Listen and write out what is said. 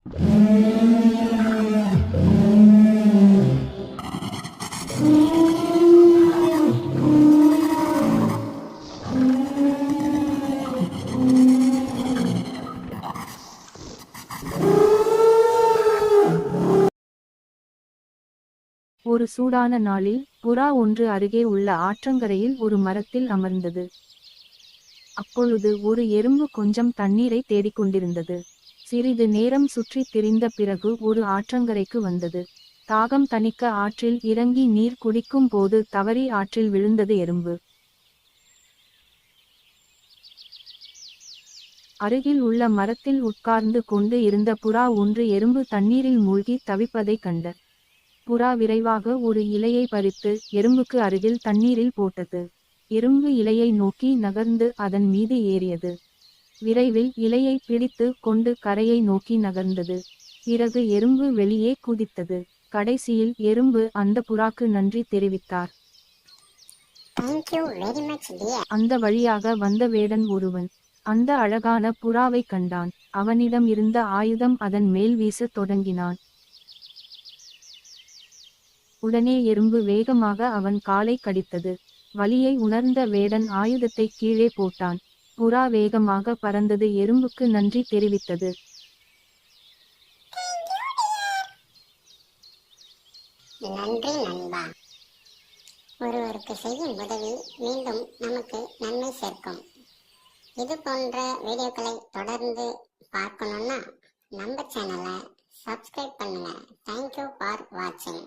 ஒரு சூடான நாளில் புறா ஒன்று அருகே உள்ள ஆற்றங்கரையில் ஒரு மரத்தில் அமர்ந்தது. அப்பொழுது ஒரு எறும்பு கொஞ்சம் தண்ணீரை தேடிக்கொண்டிருந்தது. சிறிது நேரம் சுற்றி திரிந்த பிறகு ஒரு ஆற்றங்கரைக்கு வந்தது. தாகம் தணிக்க ஆற்றில் இறங்கி நீர் குடிக்கும் போது தவறி ஆற்றில் விழுந்தது எறும்பு. அருகில் உள்ள மரத்தில் உட்கார்ந்து கொண்டு இருந்த புறா ஒன்று எறும்பு தண்ணீரில் மூழ்கி தவிப்பதைக் கண்ட. புறா விரைவாக ஒரு இலையை பறித்து எறும்புக்கு அருகில் தண்ணீரில் போட்டது. எறும்பு இலையை நோக்கி நகர்ந்து அதன் மீது ஏறியது. விரைவில் இலையை பிடித்து கொண்டு கரையை நோக்கி நகர்ந்தது. பிறகு எறும்பு வெளியே குதித்தது. கடைசியில் எறும்பு அந்த புறாக்கு நன்றி தெரிவித்தார். அந்த வழியாக வந்த வேடன் ஒருவன் அந்த அழகான புறாவை கண்டான். அவனிடம் இருந்த ஆயுதம் அதன் மேல் வீசத் தொடங்கினான். உடனே எறும்பு வேகமாக அவன் காலை கடித்தது. வலியை உணர்ந்த வேடன் ஆயுதத்தை கீழே போட்டான். புறா வேகமாக பறந்தது எறும்புக்கு நன்றி தெரிவித்தது. நன்றி நண்பா. ஒருவருக்கு செய்யும் உதவி மீண்டும் நமக்கு நன்மை சேர்க்கும். இது போன்ற வீடியோக்களை தொடர்ந்து பார்க்கணும்னா நம்ம சேனலை சப்ஸ்கிரைப் பண்ணுங்க. தேங்க்யூ ஃபார் வாட்சிங்.